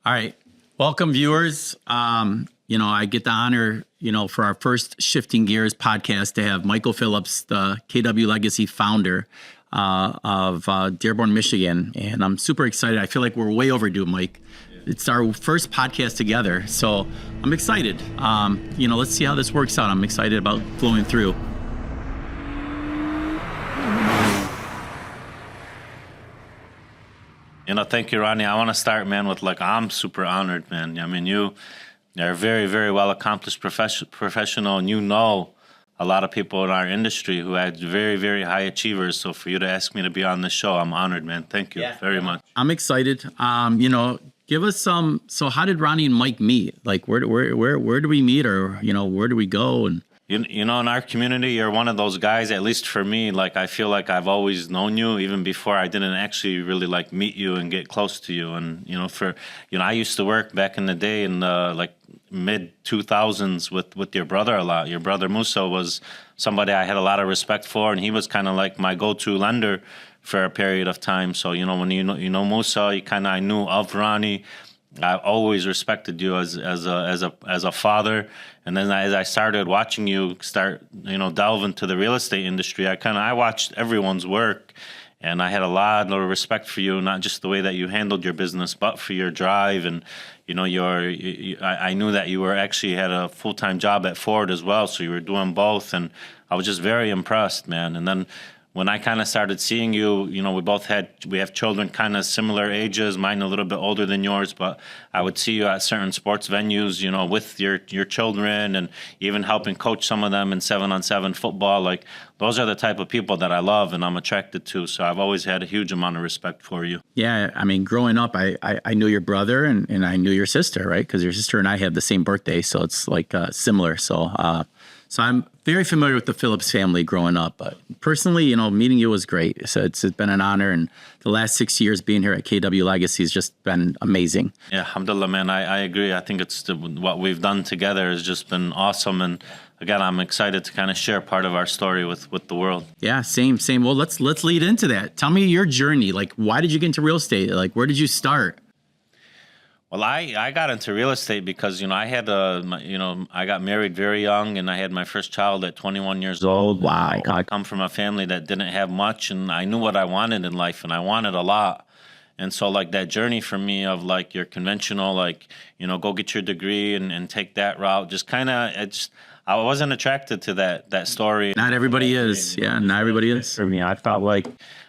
All right. Welcome, viewers. I get the honor, for our first Shifting Gears podcast to have Michael Phillips, the KW Legacy founder of Dearborn, Michigan. And I'm super excited. I feel like we're way overdue, Mike. It's our first podcast together. So I'm excited. Let's see how this works out. I'm excited about flowing through. Thank you, Ronnie. I want to start, man, with I'm super honored, man. I mean, you're a very, very well accomplished professional, and a lot of people in our industry who had very, very high achievers. So for you to ask me to be on this show, I'm honored, man. Thank you very much. I'm excited. Give us some. So how did Ronnie and Mike meet? Like, where do we meet, or where do we go? And in our community, you're one of those guys, at least for me, I feel like I've always known you, even before I didn't actually really meet you and get close to you. And, I used to work back in the day in the mid 2000s with your brother a lot. Your brother Musa was somebody I had a lot of respect for, and he was kind of like my go-to lender for a period of time. So, when Musa, I knew of Ronnie. I always respected you as a father, and then as I started watching you delve into the real estate industry, I watched everyone's work, and I had a lot of respect for you, not just the way that you handled your business, but for your drive, and I knew that you had a full-time job at Ford as well, so you were doing both, and I was just very impressed, man. And then when I kind of started seeing you, we have children kind of similar ages, mine a little bit older than yours, but I would see you at certain sports venues, with your children, and even helping coach some of them in 7-on-7 football. Those are the type of people that I love and I'm attracted to. So I've always had a huge amount of respect for you. Yeah, I mean, growing up, I knew your brother and I knew your sister, right? Because your sister and I had the same birthday, so it's similar. So I'm very familiar with the Phillips family growing up, but personally, meeting you was great. So it's been an honor, and the last 6 years being here at KW Legacy has just been amazing. Yeah, alhamdulillah, man. I agree. I think what we've done together has just been awesome, and again, I'm excited to kind of share part of our story with the world. Yeah, same. Well, let's lead into that. Tell me your journey. Why did you get into real estate? Where did you start? Well, I got into real estate because, I got married very young, and I had my first child at 21 years old. Wow. I come from a family that didn't have much, and I knew what I wanted in life, and I wanted a lot. And so that journey for me of your conventional, go get your degree and take that route, I wasn't attracted to that story. Not everybody is. Yeah, not everybody is. For me, I felt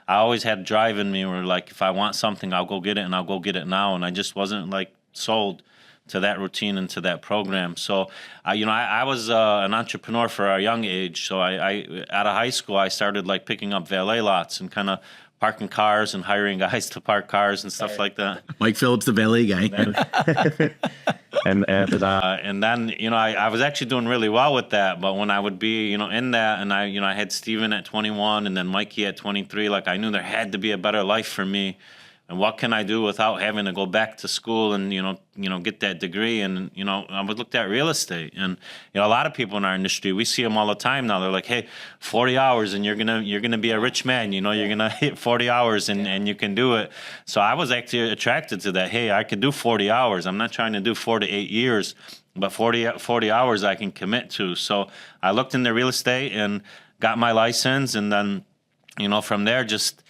I always had drive in me where if I want something, I'll go get it, and I'll go get it now. And I just wasn't sold to that routine and to that program. So, I was an entrepreneur for a young age. So I out of high school, I started picking up valet lots and kind of parking cars and hiring guys to park cars and stuff like that. Mike Phillips, the valet guy. And then, I was actually doing really well with that. But when I would be, in that, and I had Steven at 21 and then Mikey at 23, I knew there had to be a better life for me. And what can I do without having to go back to school and, get that degree? And, I would look at real estate. And, a lot of people in our industry, we see them all the time now. They're like, hey, 40 hours and you're gonna be a rich man. You're going to hit 40 hours and you can do it. So I was actually attracted to that. Hey, I could do 40 hours. I'm not trying to do 4 to 8 years, but 40 hours I can commit to. So I looked into real estate and got my license. And then, from there, just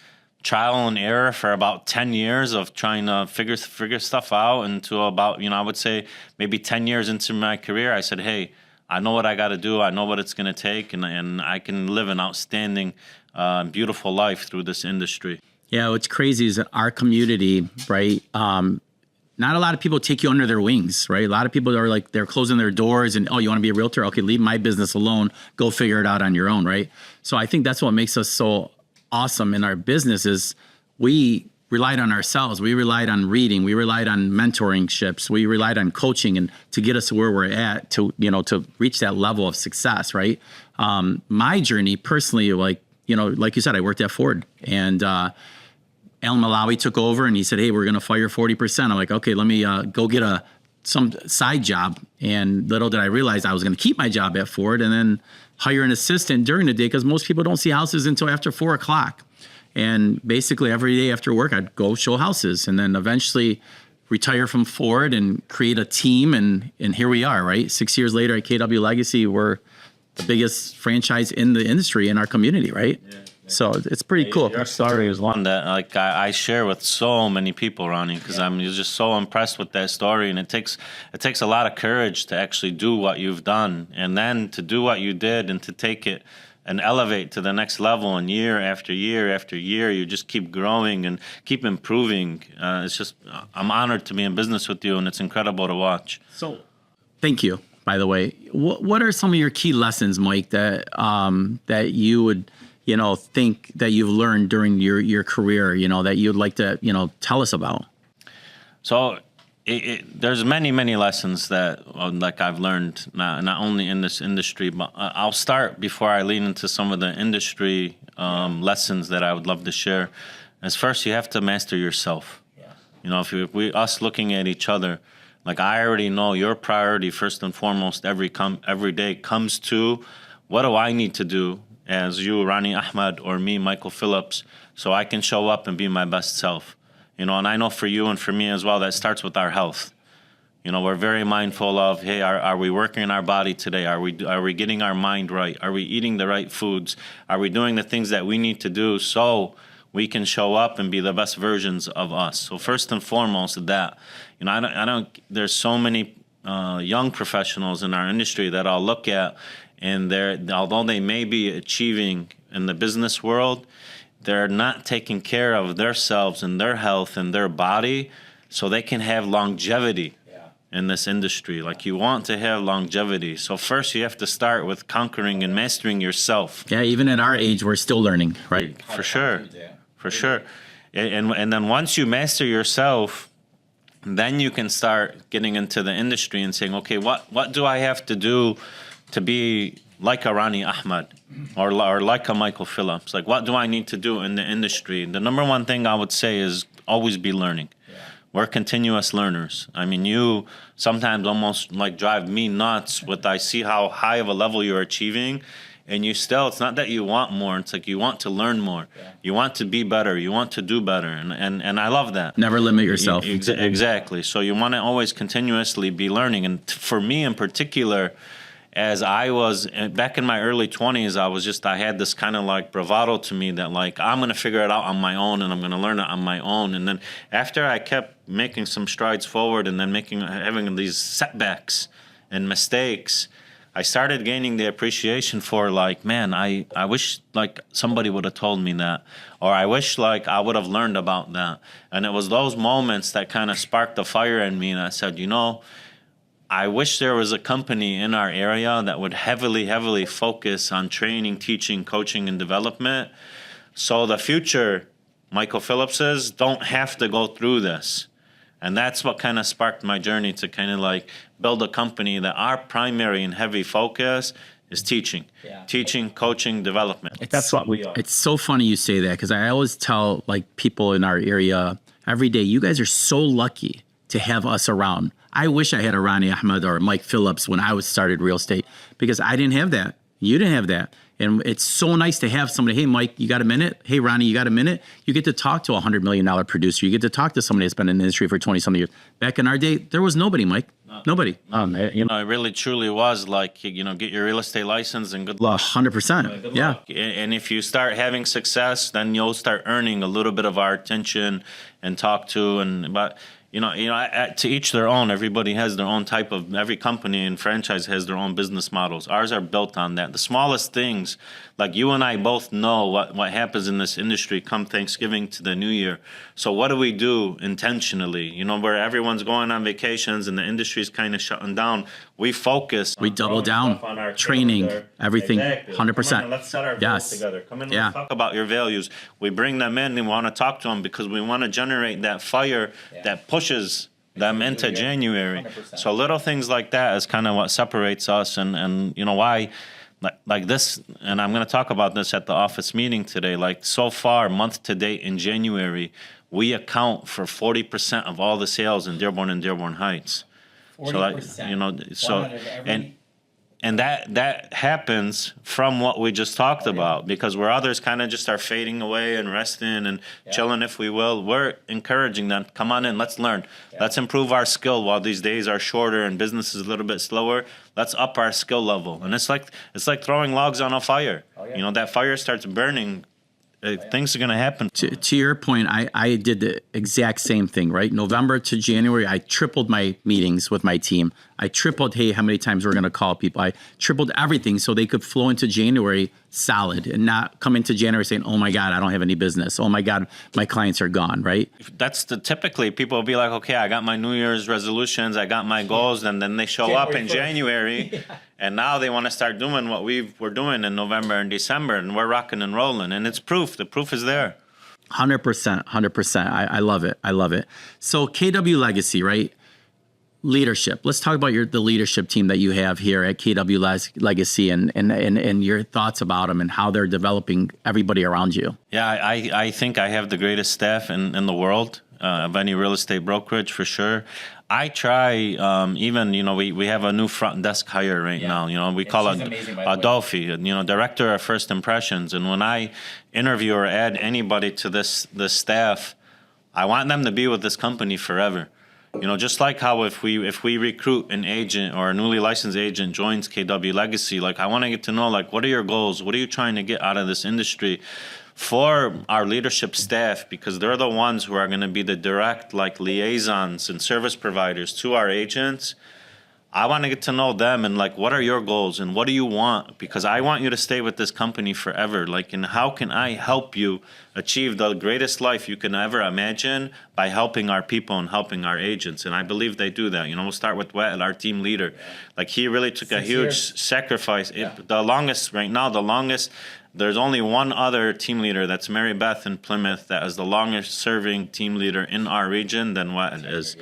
trial and error for about 10 years of trying to figure stuff out, until about, I would say maybe 10 years into my career, I said, hey, I know what I got to do. I know what it's going to take, and I can live an outstanding, beautiful life through this industry. Yeah, what's crazy is that our community, right, not a lot of people take you under their wings, right? A lot of people are they're closing their doors and, oh, you want to be a realtor? Okay, leave my business alone. Go figure it out on your own, right? So I think that's what makes us so awesome in our business is we relied on ourselves. We relied on reading. We relied on mentoringships. We relied on coaching and to get us to where we're at to reach that level of success, right? My journey personally, like you said, I worked at Ford, and Alan Malawi took over and he said, hey, we're going to fire 40%. I'm like, okay, let me go get some side job. And little did I realize I was going to keep my job at Ford and then hire an assistant during the day, because most people don't see houses until after 4 o'clock. And basically every day after work, I'd go show houses. And then eventually retire from Ford and create a team, and here we are, right? 6 years later at KW Legacy, we're the biggest franchise in the industry in our community, right? Yeah. So it's pretty cool. Your story is one that like I share with so many people, Ronnie, because I'm just so impressed with that story, and it takes a lot of courage to actually do what you've done, and then to do what you did and to take it and elevate to the next level, and year after year after year, you just keep growing and keep improving. It's just, I'm honored to be in business with you, and it's incredible to watch. So, thank you, by the way. What are some of your key lessons, Mike, that that you would, think that you've learned during your career, that you'd like to, tell us about? So, there's many lessons that like I've learned not only in this industry, but I'll start before I lean into some of the industry lessons that I would love to share. As first, you have to master yourself. Yeah. If we us looking at each other, like I already know your priority first and foremost every day comes to what do I need to do as you, Ronnie Ahmad, or me, Michael Phillips, so I can show up and be my best self. And I know for you and for me as well, that starts with our health. We're very mindful of, hey, are we working in our body today? Are we getting our mind right? Are we eating the right foods? Are we doing the things that we need to do so we can show up and be the best versions of us? So first and foremost, that. I don't. There's so many young professionals in our industry that I'll look at, and although they may be achieving in the business world, they're not taking care of themselves and their health and their body so they can have longevity in this industry. Like, you want to have longevity. So first you have to start with conquering and mastering yourself. Yeah, even at our age, we're still learning, right? For sure. For sure. And then once you master yourself, then you can start getting into the industry and saying, okay, what do I have to do to be like a Ronnie Ahmad or like a Michael Phillips? Like, what do I need to do in the industry? The number one thing I would say is always be learning. Yeah. We're continuous learners. I mean, you sometimes almost like drive me nuts with, I see how high of a level you're achieving, and you still, it's not that you want more, it's like you want to learn more. Yeah. You want to be better. You want to do better. And I love that. Never limit yourself. Exactly. So you want to always continuously be learning. And for me in particular, as I was back in my early 20s, I had this kind of like bravado to me that like, I'm going to figure it out on my own, and I'm going to learn it on my own. And then after I kept making some strides forward and then having these setbacks and mistakes, I started gaining the appreciation for like, man, I wish like somebody would have told me that, or I wish like I would have learned about that. And it was those moments that kind of sparked a fire in me, and I said, I wish there was a company in our area that would heavily focus on training, teaching, coaching, and development, so the future Michael Phillipses don't have to go through this. And that's what kind of sparked my journey to kind of like build a company that our primary and heavy focus is teaching. Yeah. Teaching, coaching, development. That's what we are. It's so funny you say that, because I always tell like people in our area every day, you guys are so lucky to have us around. I wish I had a Ronnie Ahmad or Mike Phillips when I started real estate, because I didn't have that. You didn't have that. And it's so nice to have somebody, hey, Mike, you got a minute? Hey, Ronnie, you got a minute? You get to talk to a $100 million producer. You get to talk to somebody that's been in the industry for 20-something years. Back in our day, there was nobody, Mike. No. Nobody. It really truly was like, get your real estate license and good luck. 100%. Yeah. And if you start having success, then you'll start earning a little bit of our attention and talk to. But to each their own. Everybody has their own type of, every company and franchise has their own business models. Ours are built on that. The smallest things, like you and I both know what happens in this industry come Thanksgiving to the New Year. So what do we do intentionally? Where everyone's going on vacations and the industry's kind of shutting down, we focus. We double down, on training, everything, exactly. 100%. Let's set our goals together. Come in, let's talk about your values. We bring them in and we want to talk to them because we want to generate that fire that pushes them into January. 100%. So little things like that is kind of what separates us, and why. Like this, and I'm going to talk about this at the office meeting today. Like, so far, month to date in January, we account for 40% of all the sales in Dearborn and Dearborn Heights. 40%. So, And that happens from what we just talked about, because where others kind of just are fading away and resting and chilling, if we will, we're encouraging them, come on in, let's learn. Let's improve our skill while these days are shorter and business is a little bit slower. Let's up our skill level. And it's like throwing logs on a fire. You know, that fire starts burning. Things are going to happen. To your point, I did the exact same thing, right? November to January, I tripled my meetings with my team. I tripled, hey, how many times we're going to call people. I tripled everything so they could flow into January solid and not come into January saying, oh my God, I don't have any business. Oh my God, my clients are gone, right? That's typically people will be like, okay, I got my New Year's resolutions, I got my goals, and then they show up in January. And now they want to start doing what we were doing in November and December, and we're rocking and rolling. And it's proof. The proof is there. 100%. 100%. I love it. I love it. So KW Legacy, right? Leadership. Let's talk about the leadership team that you have here at KW Legacy and your thoughts about them and how they're developing everybody around you. Yeah, I think I have the greatest staff in the world of any real estate brokerage, for sure. I try, even, you know, we have a new front desk hire right now. You know, we call it Adolphe, you know, director of first impressions. And when I interview or add anybody to this staff, I want them to be with this company forever. You know, just like how if we recruit an agent or a newly licensed agent joins KW Legacy, like, I want to get to know, like, what are your goals? What are you trying to get out of this industry? For our leadership staff, because they're the ones who are going to be the direct, like, liaisons and service providers to our agents, I want to get to know them and, like, what are your goals and what do you want? Because I want you to stay with this company forever. Like, and how can I help you achieve the greatest life you can ever imagine by helping our people and helping our agents? And I believe they do that. You know, we'll start with Wet, our team leader. Like, he really took a huge sacrifice. The longest, there's only one other team leader, that's Mary Beth in Plymouth, that is the longest serving team leader in our region than Wet is.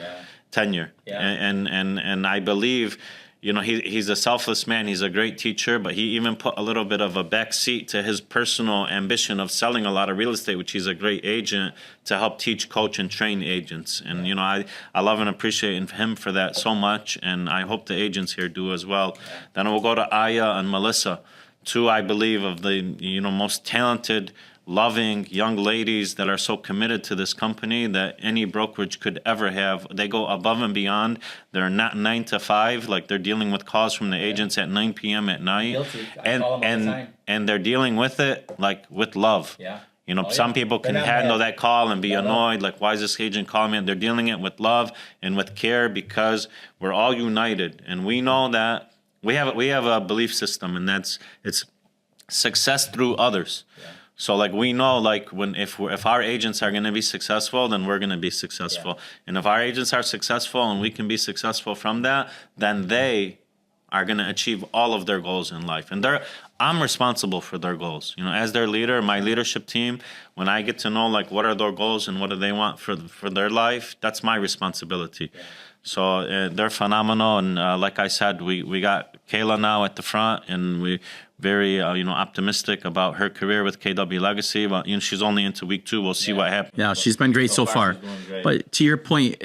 Tenure. And I believe, you know, he's a selfless man. He's a great teacher, but he even put a little bit of a back seat to his personal ambition of selling a lot of real estate, which he's a great agent, to help teach, coach, and train agents. And, you know, I love and appreciate him for that so much, and I hope the agents here do as well. Then we'll go to Aya and Melissa, two, I believe, of the, you know, most talented, loving young ladies that are so committed to this company that any brokerage could ever have. They go above and beyond. They're not 9 to 5, like, they're dealing with calls from the agents at 9 p.m. at night, and they're dealing with it, like, with love. You know, some people can handle that call and be annoyed, like, why is this agent calling me? And they're dealing it with love and with care, because we're all united, and we know that we have a belief system, and it's success through others. So, like, we know, like, if our agents are going to be successful, then we're going to be successful. And if our agents are successful and we can be successful from that, then they are going to achieve all of their goals in life. And I'm responsible for their goals. You know, as their leader, my leadership team, when I get to know, like, what are their goals and what do they want for their life, that's my responsibility. So they're phenomenal. And like I said, we got Kayla now at the front, and we very optimistic about her career with KW Legacy. But, you know, she's only into week 2. We'll see what happens. Yeah, she's been great so far. But to your point,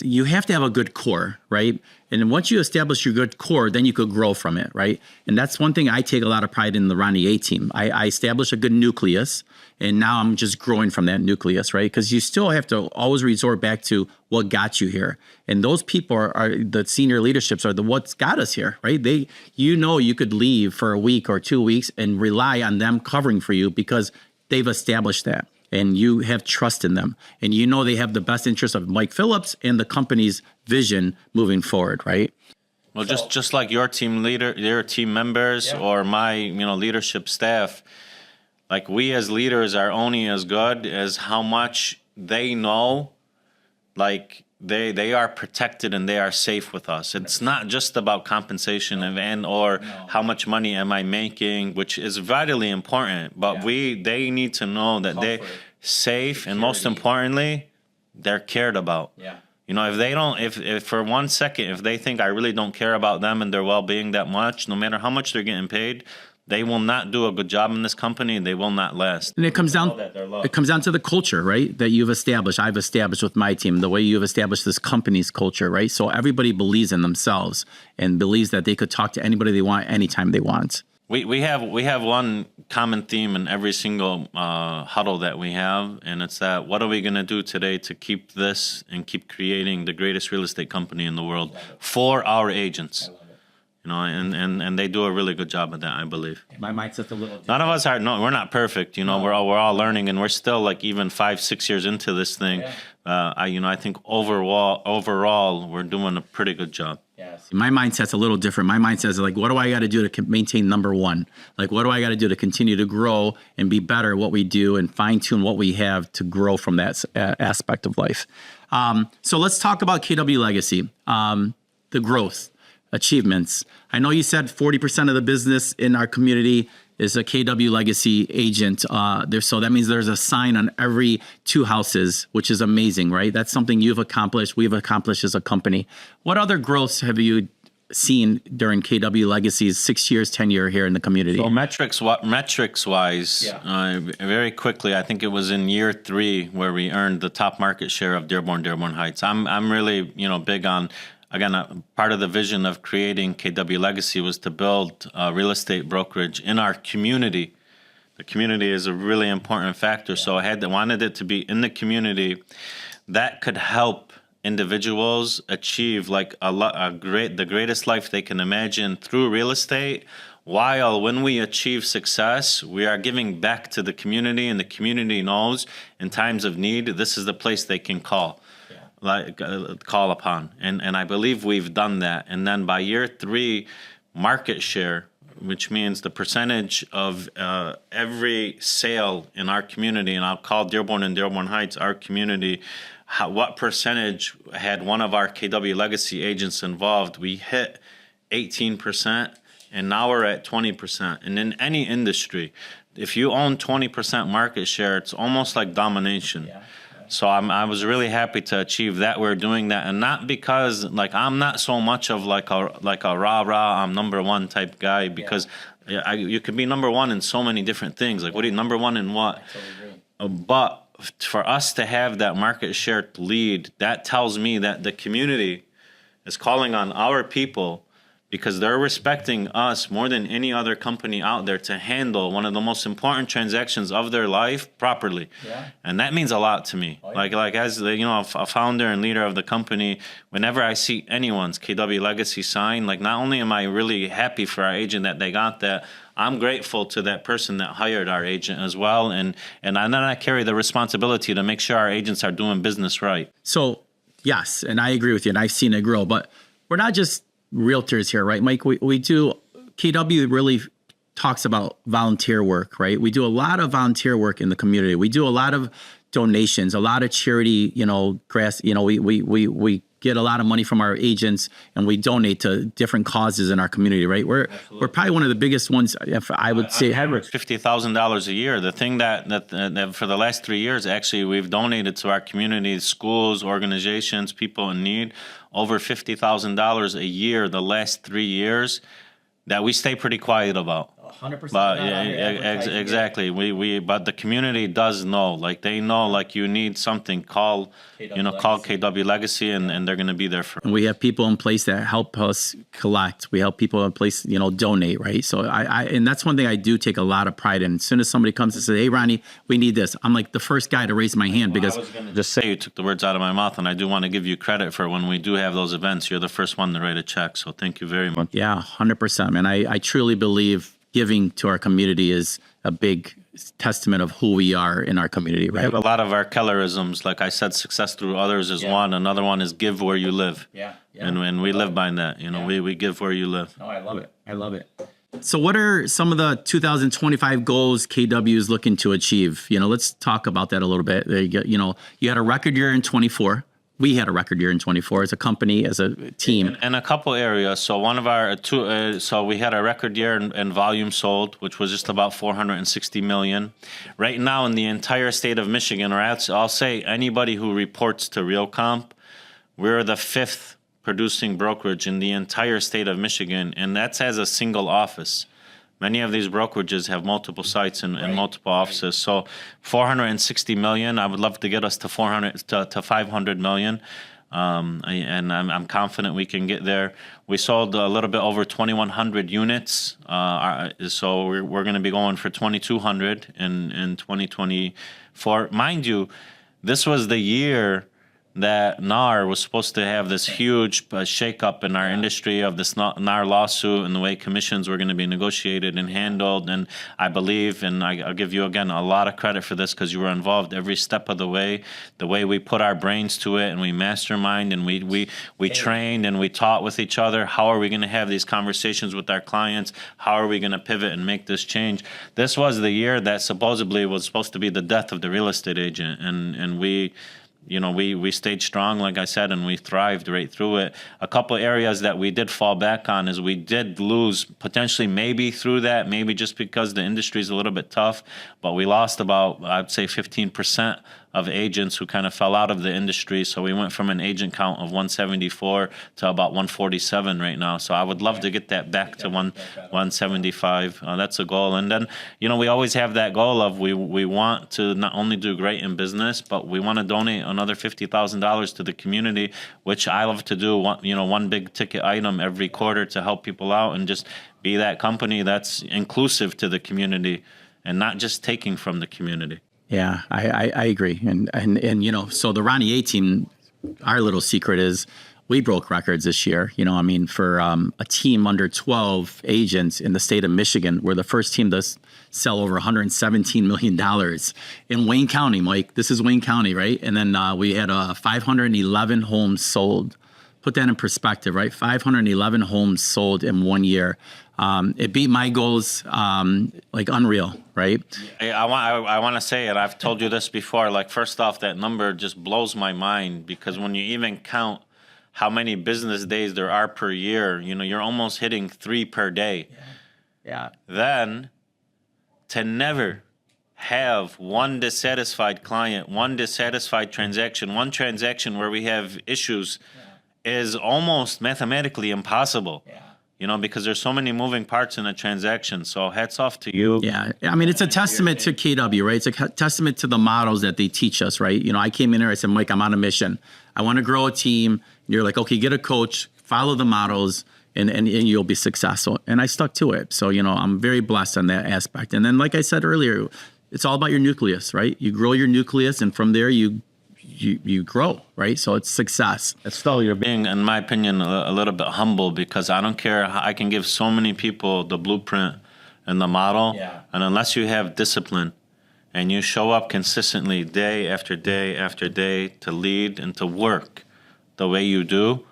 you have to have a good core, right? And once you establish your good core, then you could grow from it, right? And that's one thing I take a lot of pride in the Ronnie A team. I establish a good nucleus, and now I'm just growing from that nucleus, right? Because you still have to always resort back to what got you here. And those people are the senior leaderships are what's got us here, right? You could leave for a week or 2 weeks and rely on them covering for you because they've established that. And you have trust in them. And you know they have the best interest of Mike Phillips and the company's vision moving forward, right? Well, just like your team leader, your team members, or my leadership staff, like, we as leaders are only as good as how much they know, like, they are protected and they are safe with us. It's not just about compensation or how much money am I making, which is vitally important, but they need to know that they're safe, and most importantly, they're cared about. You know, if they don't, if for 1 second, if they think I really don't care about them and their well-being that much, no matter how much they're getting paid, they will not do a good job in this company, they will not last. And it comes down to the culture, right? That I've established with my team, the way you've established this company's culture, right? So everybody believes in themselves and believes that they could talk to anybody they want anytime they want. We have one common theme in every single huddle that we have, and it's that what are we going to do today to keep this and keep creating the greatest real estate company in the world for our agents? You know, and they do a really good job of that, I believe. My mindset's a little different. None of us are. No, we're not perfect. You know, we're all learning, and we're still like even 5-6 years into this thing. Yeah. I think overall, we're doing a pretty good job. Yes. My mindset's a little different. My mindset is like, what do I got to do to maintain number one? Like, what do I got to do to continue to grow and be better at what we do and fine tune what we have to grow from that aspect of life? So let's talk about KW Legacy, the growth. Achievements. I know you said 40% of the business in our community is a KW Legacy agent. So that means there's a sign on every 2 houses, which is amazing, right? That's something you've accomplished, we've accomplished as a company. What other growths have you seen during KW Legacy's 6 years, 10-year here in the community? So metrics wise, very quickly, I think it was in year 3 where we earned the top market share of Dearborn Heights. I'm really big on. Again, part of the vision of creating KW Legacy was to build real estate brokerage in our community. The community is a really important factor, so I wanted it to be in the community that could help individuals achieve like the greatest life they can imagine through real estate. While when we achieve success, we are giving back to the community, and the community knows in times of need, this is the place they can call upon, and I believe we've done that. And then by year 3, market share, which means the percentage of every sale in our community, and I'll call Dearborn and Dearborn Heights our community, what percentage had one of our KW Legacy agents involved. We hit 18%, and now we're at 20%. And in any industry, if you own 20% market share, it's almost like domination. Yeah. So I was really happy to achieve that. We're doing that, and not because like I'm not so much of like a rah I'm number one type guy, because you could be number one in so many different things. Like what are you number one in what? But for us to have that market share lead, that tells me that the community is calling on our people, because they're respecting us more than any other company out there to handle one of the most important transactions of their life properly. Yeah. And that means a lot to me. Oh, yeah. Like as a founder and leader of the company, whenever I see anyone's KW Legacy sign, like not only am I really happy for our agent that they got that, I'm grateful to that person that hired our agent as well. And then I carry the responsibility to make sure our agents are doing business right. So yes, and I agree with you, and I've seen it grow, but we're not just realtors here, right, Mike? We do, KW really talks about volunteer work, right? We do a lot of volunteer work in the community. We do a lot of donations, a lot of charity, we get a lot of money from our agents, and we donate to different causes in our community, right? We're probably one of the biggest ones, if I would say. $50,000 a year. The thing that for the last 3 years, actually, we've donated to our community, schools, organizations, people in need, over $50,000 a year the last 3 years, that we stay pretty quiet about. 100%. But exactly. But the community does know. Like they know. Like you need something. Call KW Legacy, and they're going to be there for. And we have people in place that help us collect. We help people in place, donate. Right. So and that's one thing I do take a lot of pride in. As soon as somebody comes and says, "Hey, Ronnie, we need this," I'm like the first guy to raise my hand, because I was going to just say you took the words out of my mouth, and I do want to give you credit for when we do have those events. You're the first one to write a check. So thank you very much. Yeah, 100%, man. I truly believe giving to our community is a big testament of who we are in our community, right? We have a lot of our Kellerisms. Like I said, success through others is one. Another one is give where you live. Yeah. And we live by that. We give where you live. No, I love it. So what are some of the 2025 goals KW is looking to achieve? Let's talk about that a little bit. You had a record year in 24. We had a record year in 24 as a company, as a team. In a couple areas. So one of our so we had a record year in volume sold, which was just about 460 million. Right now in the entire state of Michigan, or I'll say anybody who reports to RealComp, we're the 5th producing brokerage in the entire state of Michigan, and that's as a single office. Many of these brokerages have multiple sites and multiple offices. So 460 million, I would love to get us to 400 to 500 million. And I'm confident we can get there. We sold a little bit over 2,100 units, so we're going to be going for 2,200 in 2024. Mind you, this was the year that NAR was supposed to have this huge shakeup in our industry of this NAR lawsuit and the way commissions were going to be negotiated and handled. And I believe, and I'll give you again a lot of credit for this because you were involved every step of the way we put our brains to it and we mastermind and we trained and we taught with each other. How are we going to have these conversations with our clients? How are we going to pivot and make this change? This was the year that supposedly was supposed to be the death of the real estate agent, and we stayed strong, like I said, and we thrived right through it. A couple areas that we did fall back on is we did lose potentially maybe through that, maybe just because the industry is a little bit tough, but we lost about, I'd say 15% of agents who kind of fell out of the industry. So we went from an agent count of 174 to about 147 right now. So I would love to get that back to 175. That's a goal. And then, we always have that goal of we want to not only do great in business, but we want to donate another $50,000 to the community, which I love to do. One big ticket item every quarter to help people out and just be that company that's inclusive to the community and not just taking from the community. Yeah, I agree. And so the Ronnie A team, our little secret is we broke records this year. For a team under 12 agents in the state of Michigan, we're the first team to sell over $117 million in Wayne County, Mike. This is Wayne County, right? And then we had 511 homes sold. Put that in perspective, right? 511 homes sold in 1 year. It beat my goals like unreal, right? I want to say it. I've told you this before. Like, first off, that number just blows my mind because when you even count how many business days there are per year, you're almost hitting 3 per day. Yeah. Then to never have one dissatisfied client, one dissatisfied transaction, one transaction where we have issues is almost mathematically impossible. Yeah. Because there's so many moving parts in a transaction. So hats off to you. Yeah. It's a testament to KW, right? It's a testament to the models that they teach us, right? I came in here, I said, Mike, I'm on a mission. I want to grow a team. And you're like, okay, get a coach, follow the models, and you'll be successful. And I stuck to it. So, I'm very blessed on that aspect. And then, like I said earlier, it's all about your nucleus, right? You grow your nucleus, and from there you grow, right? So it's success. It's still you're being, in my opinion, a little bit humble because I don't care. I can give so many people the blueprint and the model, and unless you have discipline and you show up consistently day after day after day to lead and to work the way you do,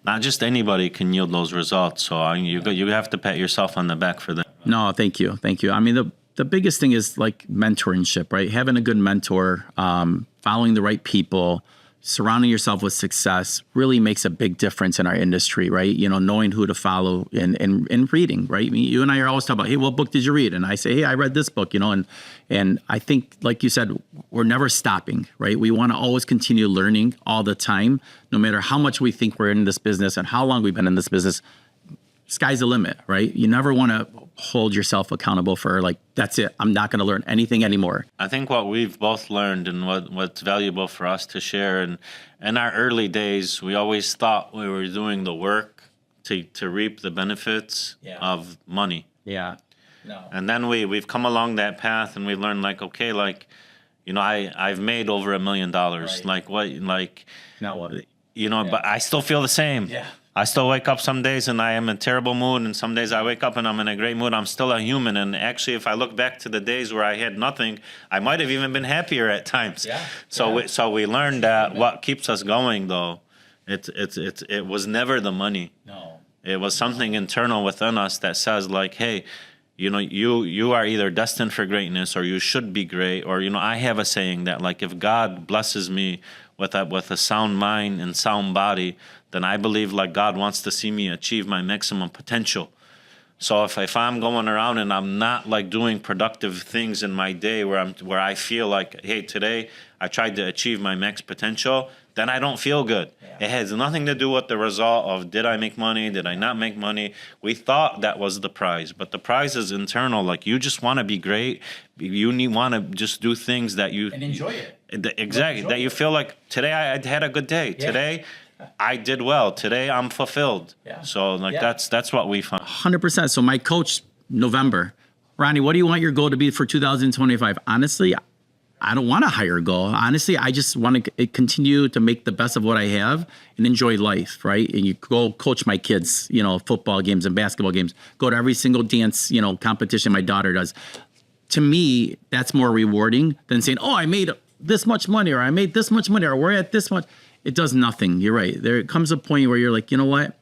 not just anybody can yield those results. So you have to pat yourself on the back for that. No, thank you. The biggest thing is like mentorship, right? Having a good mentor, following the right people, surrounding yourself with success really makes a big difference in our industry, right? Knowing who to follow and reading, right? You and I are always talking about, hey, what book did you read? And I say, hey, I read this book, and I think, like you said, we're never stopping, right? We want to always continue learning all the time, no matter how much we think we're in this business and how long we've been in this business. Sky's the limit, right? You never want to hold yourself accountable for like, that's it. I'm not going to learn anything anymore. I think what we've both learned and what's valuable for us to share, and in our early days, we always thought we were doing the work to reap the benefits of money. Yeah. No. And then we've come along that path and we learned like, okay, like, I've made over $1 million. Right. Like what, like, now what? But I still feel the same. Yeah. I still wake up some days and I am in a terrible mood, and some days I wake up and I'm in a great mood. I'm still a human, and actually, if I look back to the days where I had nothing, I might have even been happier at times. Yeah. So we learned that what keeps us going, though, it was never the money. No. It was something internal within us that says like, hey, you are either destined for greatness or you should be great. Or, I have a saying that like, if God blesses me with a sound mind and sound body, then I believe like God wants to see me achieve my maximum potential. So if I'm going around and I'm not like doing productive things in my day where I feel like, hey, today I tried to achieve my max potential, then I don't feel good. It has nothing to do with the result of did I make money, did I not make money. We thought that was the prize, but the prize is internal. Like, you just want to be great. You want to just do things that you And enjoy it. Exactly. That you feel like today I had a good day. Yeah. Today I did well. Today I'm fulfilled. Yeah. So like Yeah. that's what we found. 100%. So my coach, November, Ronnie, what do you want your goal to be for 2025? Honestly, I don't want a higher goal. Honestly, I just want to continue to make the best of what I have and enjoy life, right? And you go coach my kids, football games and basketball games, go to every single dance, competition my daughter does. To me, that's more rewarding than saying, oh, I made this much money, or I made this much money, or we're at this much. It does nothing. You're right. There comes a point where you're like, you know what?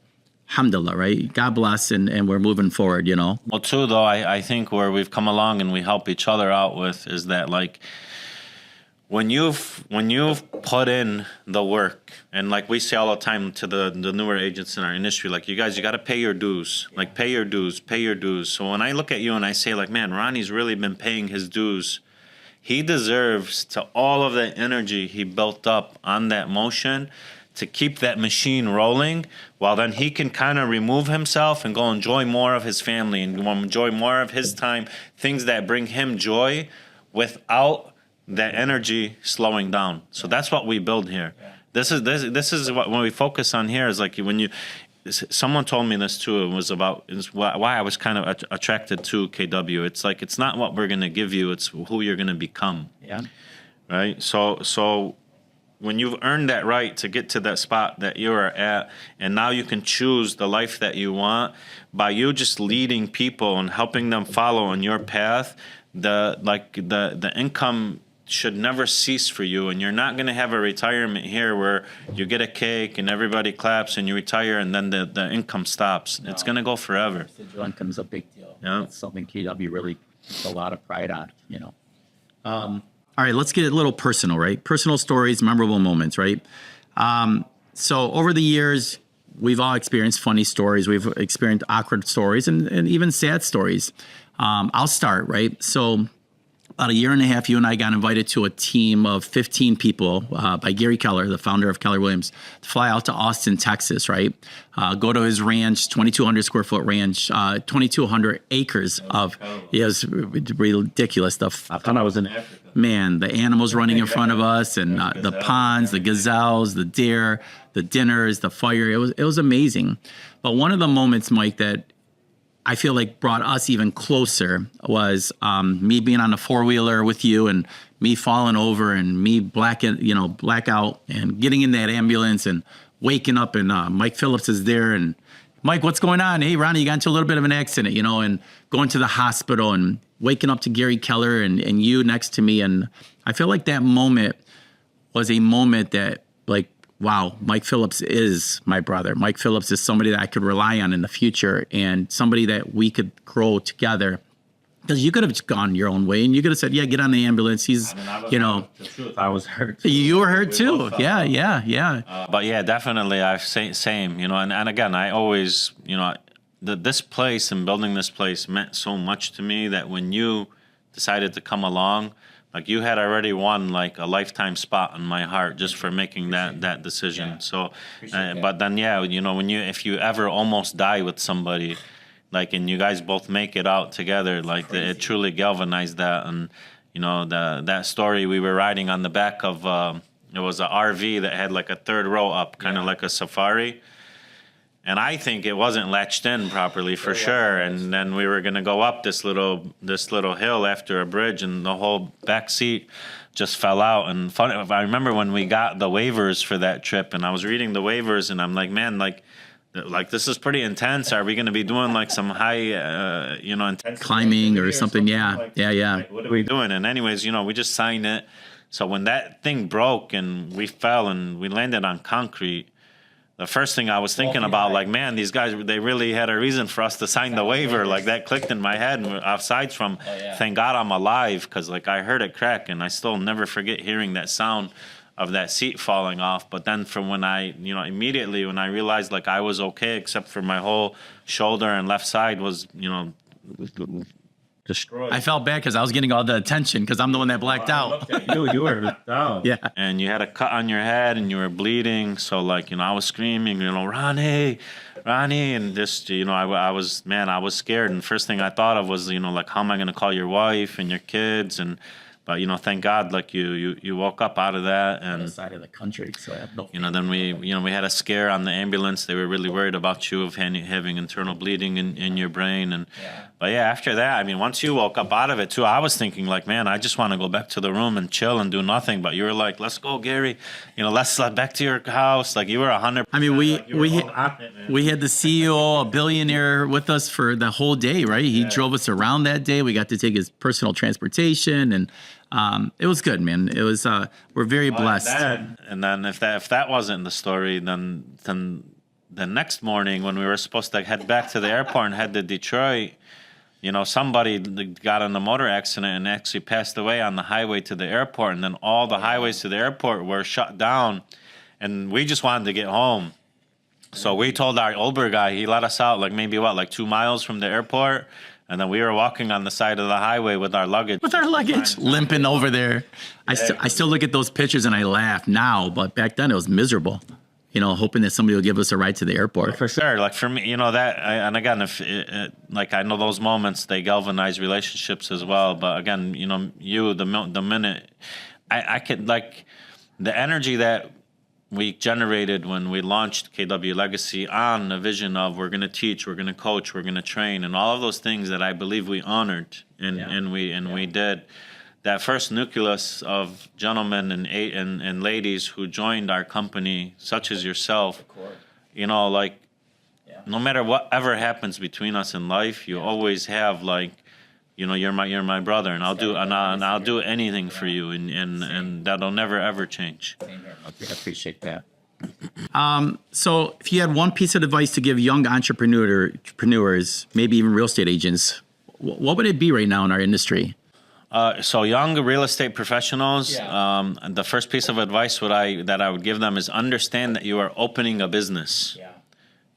Alhamdulillah, right? God bless, and we're moving forward, Well, too, though, I think where we've come along and we help each other out with is that, like, when you've put in the work, and like we say all the time to the newer agents in our industry, like, you guys, you got to pay your dues. Like, pay your dues. So when I look at you and I say, like, man, Ronnie's really been paying his dues. He deserves to all of the energy he built up on that motion to keep that machine rolling, while then he can kind of remove himself and go enjoy more of his family and go enjoy more of his time, things that bring him joy without that energy slowing down. So that's what we build here. This is what when we focus on here is like when you. Someone told me this too. It was why I was kind of attracted to KW. It's like, it's not what we're gonna give you; it's who you're gonna become. Yeah. Right. So when you've earned that right to get to that spot that you are at, and now you can choose the life that you want by you just leading people and helping them follow on your path. The income should never cease for you, and you're not going to have a retirement here where you get a cake and everybody claps and you retire and then the income stops. No. It's going to go forever. Residual income is a big deal. Yeah. It's something KW really puts a lot of pride on, all right, let's get a little personal, right? Personal stories, memorable moments, right? So over the years, we've all experienced funny stories. We've experienced awkward stories and even sad stories. I'll start, right? So about a year and a half, you and I got invited to a team of 15 people by Gary Keller, the founder of Keller Williams, to fly out to Austin, Texas, right? Go to his ranch, 2,200 square foot ranch, 2,200 acres of, it was ridiculous stuff. I thought I was in Africa. Man, the animals running in front of us, and the ponds, the gazelles, the deer, the dinners, the fire. It was amazing. But one of the moments, Mike, that I feel like brought us even closer was me being on a four-wheeler with you and me falling over and me blackout and getting in that ambulance and waking up, and Mike Phillips is there, and Mike, what's going on? Hey, Ronnie, you got into a little bit of an accident, and going to the hospital and waking up to Gary Keller and you next to me. And I feel like that moment was a moment that, like, wow, Mike Phillips is my brother. Mike Phillips is somebody that I could rely on in the future, and somebody that we could grow together. Because you could have gone your own way and you could have said, yeah, get on the ambulance. He's, The truth, I was hurt. You were hurt too. Yeah. But yeah, definitely, same. And again, I always, this place and building this place meant so much to me that when you decided to come along, like, you had already won like a lifetime spot in my heart just for making that decision. Yeah. So, but then, if you ever almost die with somebody, like, and you guys both make it out together, like, it truly galvanized that. And, that story, we were riding on the back of, it was an RV that had like a third row up, kind of like a safari. And I think it wasn't latched in properly for sure. And then we were going to go up this little hill after a bridge, and the whole back seat just fell out. And I remember when we got the waivers for that trip, and I was reading the waivers, and I'm like, man, like this is pretty intense. Are we going to be doing like some high, intense climbing or something? Yeah. Like, what are we doing? And anyways, we just signed it. So when that thing broke and we fell and we landed on concrete, the first thing I was thinking about, like, man, these guys, they really had a reason for us to sign the waiver. Like, that clicked in my head. And aside from, thank God I'm alive, because, like, I heard it crack, and I still never forget hearing that sound of that seat falling off. But then from when I, immediately when I realized, like, I was okay, except for my whole shoulder and left side was, destroyed. I felt bad because I was getting all the attention because I'm the one that blacked out. You were down. Yeah. And you had a cut on your head and you were bleeding. So like, I was screaming, Ronnie, and just, I was scared. And first thing I thought of was, like, how am I going to call your wife and your kids? But thank God, like you woke up out of that, On the and side of the country, so I have no. then we had a scare on the ambulance. They were really worried about you of having internal bleeding in your brain, but after that, once you woke up out of it too, I was thinking like, man, I just want to go back to the room and chill and do nothing. But you were like, let's go, Gary, let's back to your house. Like you were 100%. We had the CEO, a billionaire, with us for the whole day, right? He drove us around that day. We got to take his personal transportation, and it was good, man. It was we're very blessed. And then if that wasn't the story, then the next morning when we were supposed to head back to the airport and head to Detroit, somebody got in a motor accident and actually passed away on the highway to the airport, and then all the highways to the airport were shut down, and we just wanted to get home. So we told our Uber guy, he let us out like maybe 2 miles from the airport. And then we were walking on the side of the highway with our luggage. Limping over there. I still look at those pictures and I laugh now, but back then it was miserable. Hoping that somebody would give us a ride to the airport. For sure. Like for me, and again, if I know those moments, they galvanize relationships as well. But again, the minute I could, like, the energy that we generated when we launched KW Legacy on the vision of we're going to teach, we're going to coach, we're going to train, and all of those things that I believe we honored and we did. That first nucleus of gentlemen and ladies who joined our company, such as yourself, no matter whatever happens between us in life, you always have you're my brother, and I'll do anything for you, and that'll never ever change. I appreciate that. So if you had one piece of advice to give young entrepreneurs, maybe even real estate agents, what would it be right now in our industry? So young real estate professionals, the first piece of advice that I would give them is understand that you are opening a business. Yeah.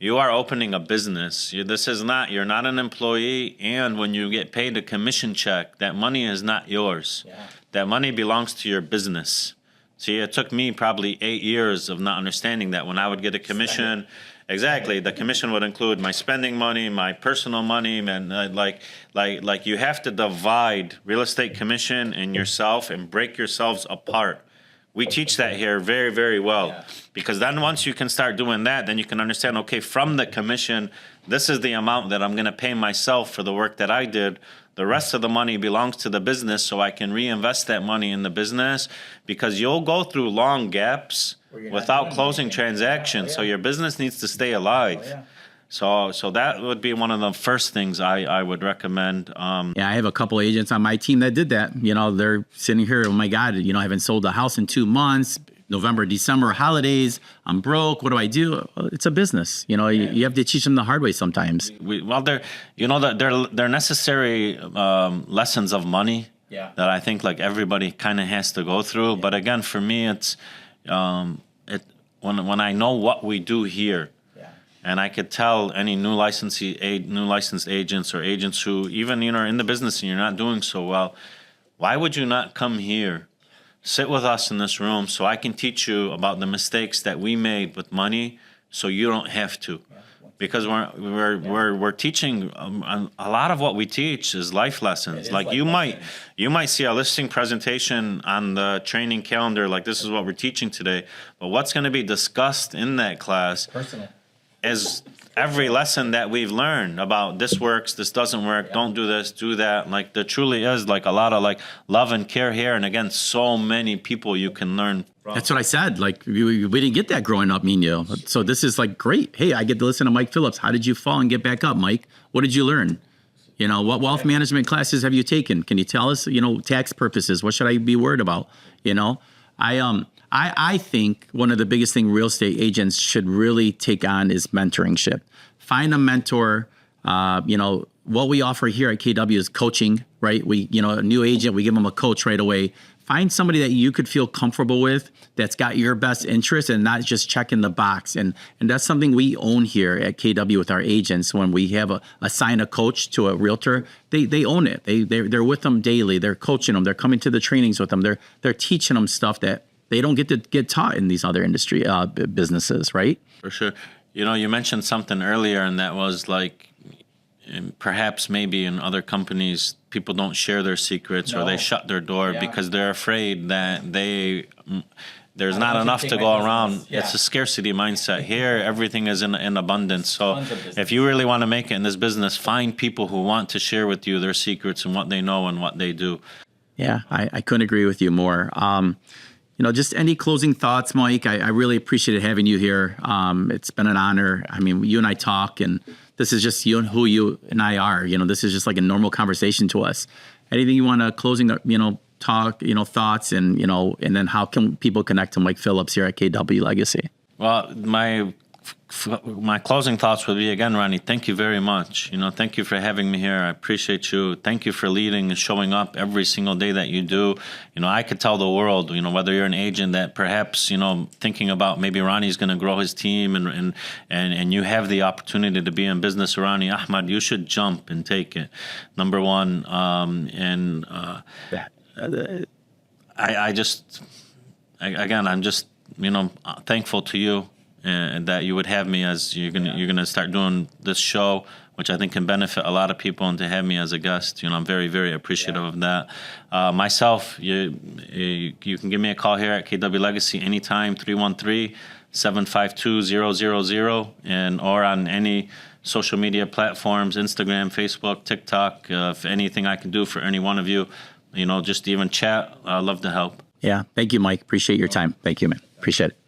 You are opening a business. You're not an employee, and when you get paid a commission check, that money is not yours. Yeah. That money belongs to your business. See, it took me probably 8 years of not understanding that. When I would get a commission, the commission would include my spending money, my personal money, and like you have to divide real estate commission and yourself and break yourselves apart. We teach that here very, very well, because then once you can start doing that, then you can understand, okay, from the commission, this is the amount that I'm going to pay myself for the work that I did. The rest of the money belongs to the business, so I can reinvest that money in the business, because you'll go through long gaps without closing transactions. So your business needs to stay alive. So that would be one of the first things I would recommend. I have a couple agents on my team that did that. They're sitting here, oh my God, I haven't sold a house in 2 months. November, December, holidays, I'm broke. What do I do? Well, it's a business. You have to teach them the hard way sometimes. They're necessary lessons of money that I think like everybody kind of has to go through. But again, for me, it's when I know what we do here. And I could tell any new licensed agents or agents who even are in the business and you're not doing so well, why would you not come here, sit with us in this room, so I can teach you about the mistakes that we made with money, so you don't have to, because we're teaching a lot of what we teach is life lessons. Like you might see a listing presentation on the training calendar, like this is what we're teaching today, but what's going to be discussed in that class is every lesson that we've learned about this works, this doesn't work, don't do this, do that. Like there truly is like a lot of like love and care here. And again, so many people you can learn from. That's what I said. Like we didn't get that growing up, me and you. So this is like great. Hey, I get to listen to Mike Phillips. How did you fall and get back up, Mike? What did you learn? What wealth management classes have you taken? Can you tell us, tax purposes, what should I be worried about? I think one of the biggest things real estate agents should really take on is mentorship. Find a mentor. What we offer here at KW is coaching, right? A new agent, we give them a coach right away. find somebody that you could feel comfortable with, that's got your best interest and not just checking the box. And that's something we own here at KW with our agents. When we have assign a coach to a realtor, they own it. They're with them daily. They're coaching them. They're coming to the trainings with them. They're teaching them stuff that they don't get taught in these other industry businesses, right? For sure. You mentioned something earlier, and that was like, perhaps maybe in other companies, people don't share their secrets or they shut their door because they're afraid that there's not enough to go around. Yeah. It's a scarcity mindset. Here, everything is in abundance. So if you really want to make it in this business, find people who want to share with you their secrets and what they know and what they do. Yeah, I couldn't agree with you more. Just any closing thoughts, Mike? I really appreciated having you here. It's been an honor. I mean, you and I talk, and this is just who you and I are. This is just like a normal conversation to us. Anything you want to closing, talk, thoughts, and then how can people connect to Mike Phillips here at KW Legacy? Well, my closing thoughts would be, again, Ronnie, thank you very much. Thank you for having me here. I appreciate you. Thank you for leading and showing up every single day that you do. I could tell the world, whether you're an agent that perhaps, thinking about maybe Ronnie's going to grow his team and you have the opportunity to be in business with Ronnie Ahmad, you should jump and take it. Number one. I'm just thankful to you. And that you would have me as you're gonna start doing this show, which I think can benefit a lot of people, and to have me as a guest, I'm very, very appreciative of that. Myself, you can give me a call here at KW Legacy anytime, 313-752-000, and or on any social media platforms, Instagram, Facebook, TikTok. If anything I can do for any one of you, just even chat, I'd love to help. Yeah, thank you, Mike. Appreciate your time. Thank you, man. Appreciate it.